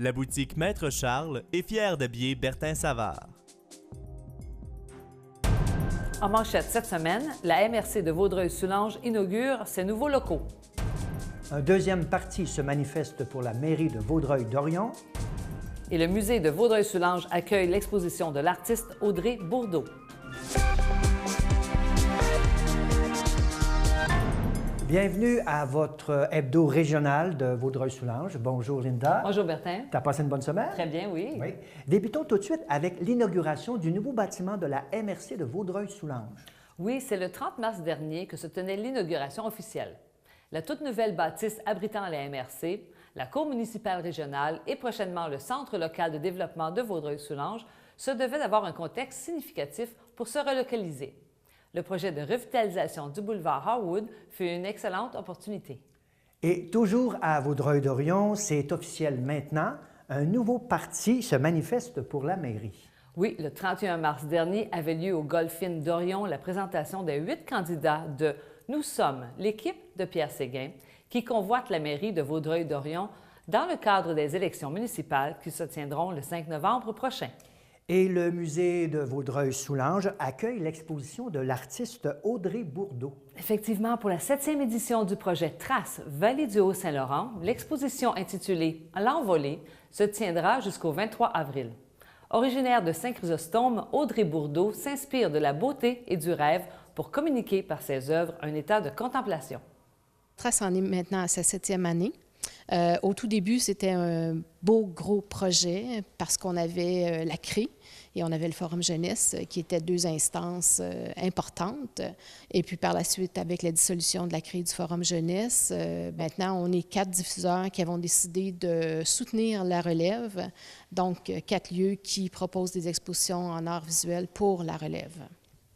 La boutique Maître Charles est fière d'habiller Bertin Savard. En manchette cette semaine, la MRC de Vaudreuil-Soulanges inaugure ses nouveaux locaux. Un deuxième parti se manifeste pour la mairie de Vaudreuil-Dorion. Et le musée de Vaudreuil-Soulanges accueille l'exposition de l'artiste Audrey Bourdeau. Bienvenue à votre hebdo régional de Vaudreuil-Soulanges. Bonjour Linda. Bonjour Bertin. T'as passé une bonne semaine? Très bien, oui. Oui. Débutons tout de suite avec l'inauguration du nouveau bâtiment de la MRC de Vaudreuil-Soulanges. Oui, c'est le 30 mars dernier que se tenait l'inauguration officielle. La toute nouvelle bâtisse abritant la MRC, la Cour municipale régionale et prochainement le Centre local de développement de Vaudreuil-Soulanges se devait d'avoir un contexte significatif pour se relocaliser. Le projet de revitalisation du boulevard Harwood fut une excellente opportunité. Et toujours à Vaudreuil-Dorion, c'est officiel maintenant, un nouveau parti se manifeste pour la mairie. Oui, le 31 mars dernier avait lieu au Golf-In d'Orion la présentation des 8 candidats de « Nous sommes l'équipe de Pierre Séguin » qui convoite la mairie de Vaudreuil-Dorion dans le cadre des élections municipales qui se tiendront le 5 novembre prochain. Et le musée de Vaudreuil-Soulanges accueille l'exposition de l'artiste Audrey Bourdeau. Effectivement, pour la 7e édition du projet Traces Vallée du Haut-Saint-Laurent, l'exposition intitulée « L'Envolée » se tiendra jusqu'au 23 avril. Originaire de Saint-Chrysostome, Audrey Bourdeau s'inspire de la beauté et du rêve pour communiquer par ses œuvres un état de contemplation. Traces en est maintenant à sa 7e année. Au tout début, c'était un beau, gros projet parce qu'on avait la CRI et on avait le Forum Jeunesse qui étaient deux instances importantes. Et puis par la suite, avec la dissolution de la CRI et du Forum Jeunesse, maintenant, on est 4 diffuseurs qui avons décidé de soutenir la relève, donc 4 lieux qui proposent des expositions en art visuel pour la relève.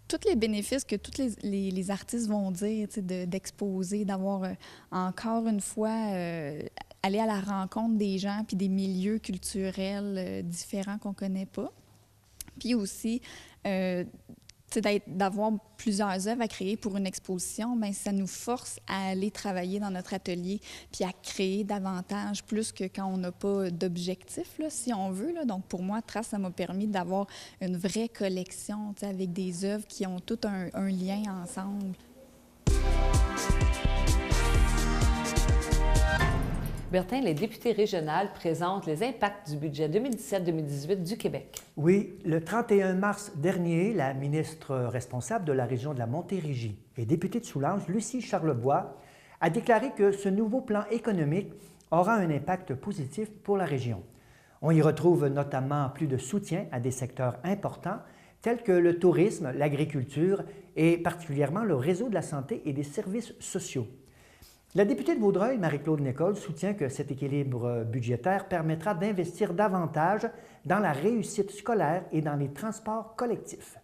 Tous les bénéfices que tous les artistes vont dire, d'exposer, d'avoir encore une fois aller à la rencontre des gens puis des milieux culturels différents qu'on ne connaît pas. Puis aussi, d'avoir plusieurs œuvres à créer pour une exposition, bien, ça nous force à aller travailler dans notre atelier puis à créer davantage, plus que quand on n'a pas d'objectif, là, si on veut. Là. Donc, pour moi, Traces, ça m'a permis d'avoir une vraie collection avec des œuvres qui ont tout un lien ensemble. Bertin, les députés régionales présentent les impacts du budget 2017-2018 du Québec. Oui, le 31 mars dernier, la ministre responsable de la région de la Montérégie et députée de Soulanges, Lucie Charlebois, a déclaré que ce nouveau plan économique aura un impact positif pour la région. On y retrouve notamment plus de soutien à des secteurs importants tels que le tourisme, l'agriculture et particulièrement le réseau de la santé et des services sociaux. La députée de Vaudreuil, Marie-Claude Nicole, soutient que cet équilibre budgétaire permettra d'investir davantage dans la réussite scolaire et dans les transports collectifs.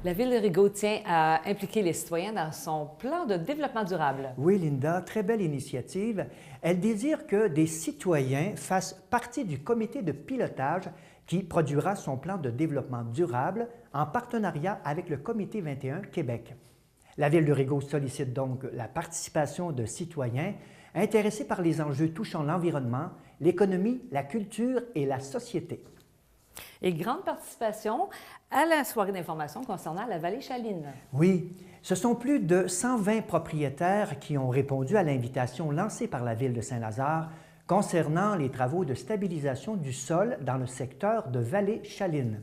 La Ville de Rigaud tient à impliquer les citoyens dans son plan de développement durable. Oui, Linda, très belle initiative. Elle désire que des citoyens fassent partie du comité de pilotage qui produira son plan de développement durable en partenariat avec le Comité 21 Québec. La Ville de Rigaud sollicite donc la participation de citoyens intéressés par les enjeux touchant l'environnement, l'économie, la culture et la société. Et grande participation à la soirée d'information concernant la vallée Chaline. Oui, ce sont plus de 120 propriétaires qui ont répondu à l'invitation lancée par la Ville de Saint-Lazare concernant les travaux de stabilisation du sol dans le secteur de Vallée-Chaline.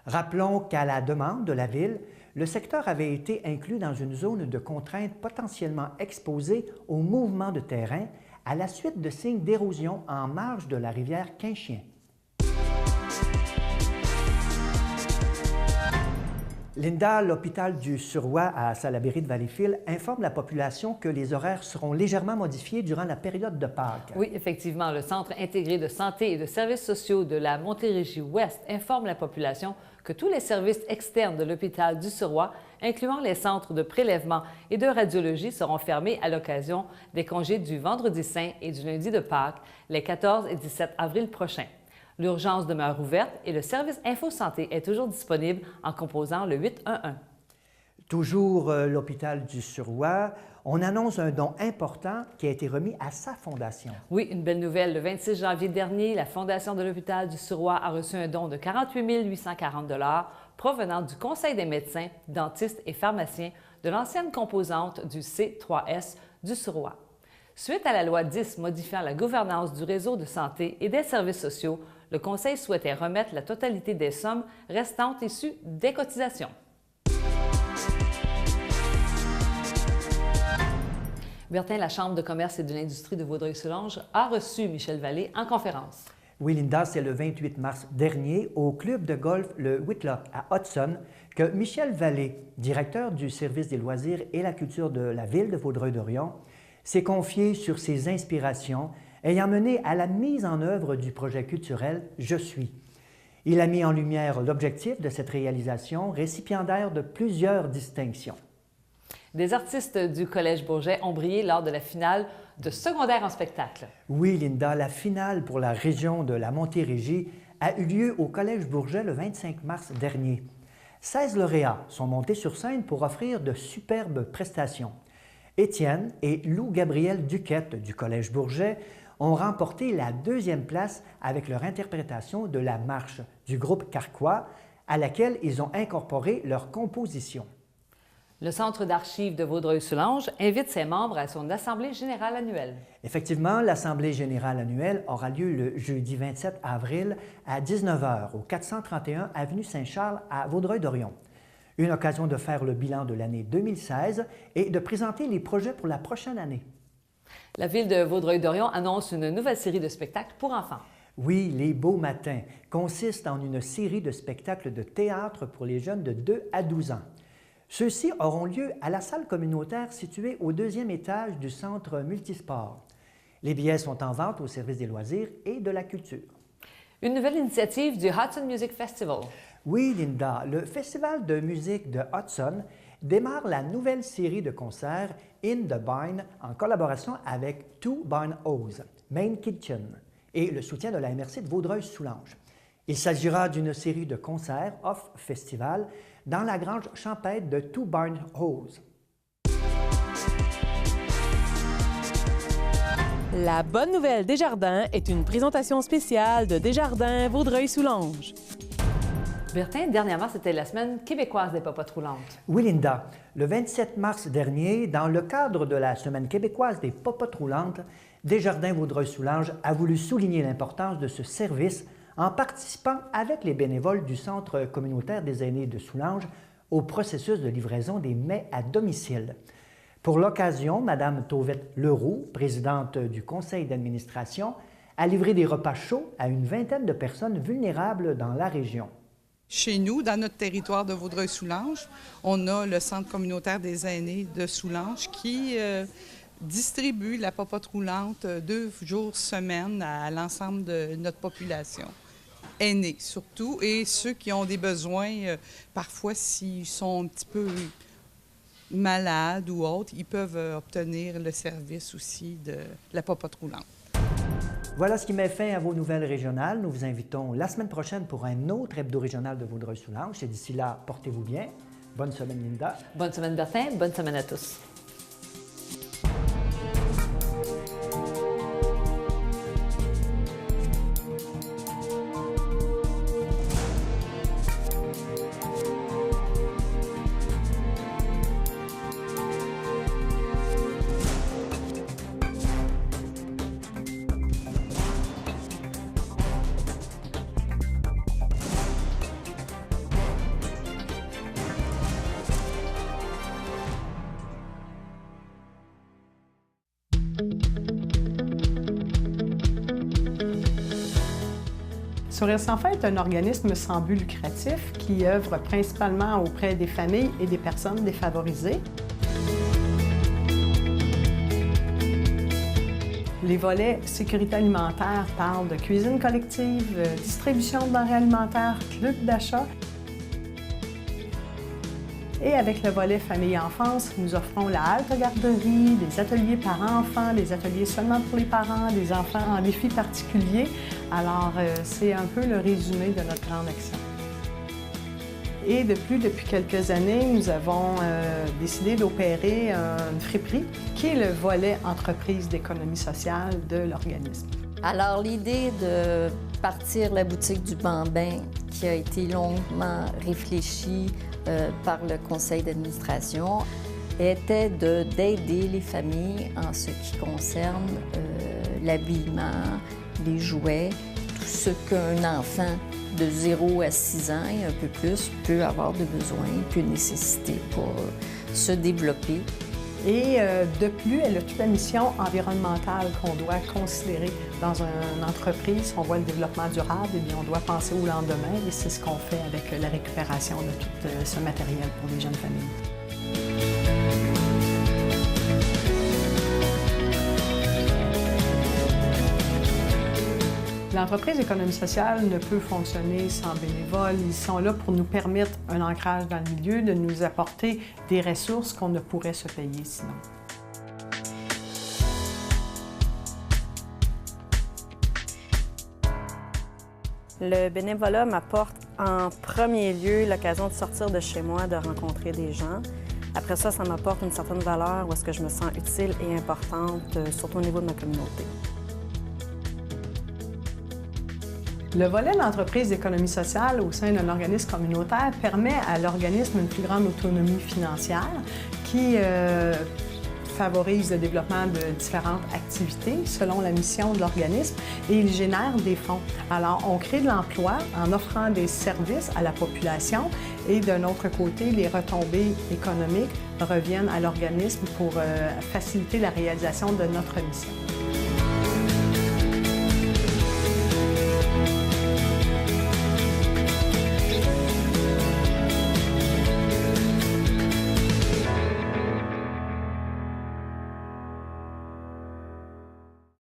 Rappelons qu'à la demande de la Ville, le secteur avait été inclus dans une zone de contrainte potentiellement exposée au mouvement de terrain à la suite de signes d'érosion en marge de la rivière Quinchien. Linda, l'hôpital du Suroît à Salaberry-de-Valleyfield informe la population que les horaires seront légèrement modifiés durant la période de Pâques. Oui, effectivement, le Centre intégré de santé et de services sociaux de la Montérégie-Ouest informe la population que tous les services externes de l'hôpital du Suroît, incluant les centres de prélèvement et de radiologie, seront fermés à l'occasion des congés du Vendredi saint et du lundi de Pâques, les 14 et 17 avril prochains. L'urgence demeure ouverte et le service Info-Santé est toujours disponible en composant le 811. Toujours l'hôpital du Suroît, on annonce un don important qui a été remis à sa fondation. Oui, une belle nouvelle. Le 26 janvier dernier, la Fondation de l'Hôpital du Suroît a reçu un don de 48 840 $ provenant du Conseil des médecins, dentistes et pharmaciens de l'ancienne composante du C3S du Suroît. Suite à la loi 10 modifiant la gouvernance du réseau de santé et des services sociaux, le Conseil souhaitait remettre la totalité des sommes restantes issues des cotisations. Bertin, la Chambre de commerce et de l'industrie de Vaudreuil-Soulanges a reçu Michel Vallée en conférence. Oui, Linda, c'est le 28 mars dernier au club de golf le Whitlock à Hudson que Michel Vallée, directeur du service des loisirs et la culture de la ville de Vaudreuil-Dorion, s'est confié sur ses inspirations ayant mené à la mise en œuvre du projet culturel « Je suis ». Il a mis en lumière l'objectif de cette réalisation, récipiendaire de plusieurs distinctions. Des artistes du Collège Bourget ont brillé lors de la finale de secondaire en spectacle. Oui, Linda, la finale pour la région de la Montérégie a eu lieu au Collège Bourget le 25 mars dernier. 16 lauréats sont montés sur scène pour offrir de superbes prestations. Étienne et Lou-Gabriel Duquette du Collège Bourget ont remporté la deuxième place avec leur interprétation de la marche du groupe Carquois, à laquelle ils ont incorporé leur composition. Le Centre d'archives de Vaudreuil-Soulanges invite ses membres à son Assemblée générale annuelle. Effectivement, l'Assemblée générale annuelle aura lieu le jeudi 27 avril à 19h au 431 avenue Saint-Charles à Vaudreuil-Dorion. Une occasion de faire le bilan de l'année 2016 et de présenter les projets pour la prochaine année. La ville de Vaudreuil-Dorion annonce une nouvelle série de spectacles pour enfants. Oui, Les Beaux Matins consiste en une série de spectacles de théâtre pour les jeunes de 2 à 12 ans. Ceux-ci auront lieu à la salle communautaire située au 2e étage du centre multisport. Les billets sont en vente au service des loisirs et de la culture. Une nouvelle initiative du Hudson Music Festival. Oui, Linda, le Festival de musique de Hudson démarre la nouvelle série de concerts In the Barn en collaboration avec Two Barn House, Main Kitchen et le soutien de la MRC de Vaudreuil-Soulanges. Il s'agira d'une série de concerts off-festival dans la grange champêtre de Two Barn House. La bonne nouvelle Desjardins est une présentation spéciale de Desjardins Vaudreuil-Soulanges. Bertin, dernièrement, c'était la semaine québécoise des popotes roulantes. Oui, Linda. Le 27 mars dernier, dans le cadre de la Semaine québécoise des popotes roulantes, Desjardins Vaudreuil-Soulanges a voulu souligner l'importance de ce service en participant avec les bénévoles du Centre communautaire des aînés de Soulanges au processus de livraison des mets à domicile. Pour l'occasion, Mme Tauvette Leroux, présidente du conseil d'administration, a livré des repas chauds à une vingtaine de personnes vulnérables dans la région. Chez nous, dans notre territoire de Vaudreuil-Soulanges, on a le Centre communautaire des aînés de Soulanges qui distribue la popote roulante 2 jours semaine à l'ensemble de notre population. Aînés surtout, et ceux qui ont des besoins, parfois s'ils sont un petit peu malades ou autres, ils peuvent obtenir le service aussi de la popote roulante. Voilà ce qui met fin à vos nouvelles régionales. Nous vous invitons la semaine prochaine pour un autre hebdo régional de Vaudreuil-Soulanges. Et d'ici là, portez-vous bien. Bonne semaine, Linda. Bonne semaine, Bertin. Bonne semaine à tous. Sourires sans fin est un organisme sans but lucratif qui œuvre principalement auprès des familles et des personnes défavorisées. Les volets sécurité alimentaire parlent de cuisine collective, distribution de denrées alimentaires, club d'achat. Et avec le volet famille et enfance, nous offrons la halte garderie, des ateliers parents-enfants, des ateliers seulement pour les parents, des enfants en défis particuliers. Alors, c'est un peu le résumé de notre grande action. Et depuis quelques années, nous avons décidé d'opérer une friperie qui est le volet entreprise d'économie sociale de l'organisme. Alors, l'idée de partir la boutique du Bambin, qui a été longuement réfléchie par le conseil d'administration, était d'aider les familles en ce qui concerne l'habillement, les jouets, tout ce qu'un enfant de 0 à 6 ans et un peu plus peut avoir de besoin, peut nécessiter pour se développer. Et de plus, elle a toute la mission environnementale qu'on doit considérer dans une entreprise. On voit le développement durable, et bien on doit penser au lendemain et c'est ce qu'on fait avec la récupération de tout ce matériel pour les jeunes familles. L'entreprise d'économie sociale ne peut fonctionner sans bénévoles. Ils sont là pour nous permettre un ancrage dans le milieu, de nous apporter des ressources qu'on ne pourrait se payer sinon. Le bénévolat m'apporte en premier lieu l'occasion de sortir de chez moi, de rencontrer des gens. Après ça, ça m'apporte une certaine valeur où est-ce que je me sens utile et importante, surtout au niveau de ma communauté. Le volet de l'entreprise d'économie sociale au sein d'un organisme communautaire permet à l'organisme une plus grande autonomie financière qui favorise le développement de différentes activités selon la mission de l'organisme et il génère des fonds. Alors, on crée de l'emploi en offrant des services à la population et d'un autre côté, les retombées économiques reviennent à l'organisme pour faciliter la réalisation de notre mission.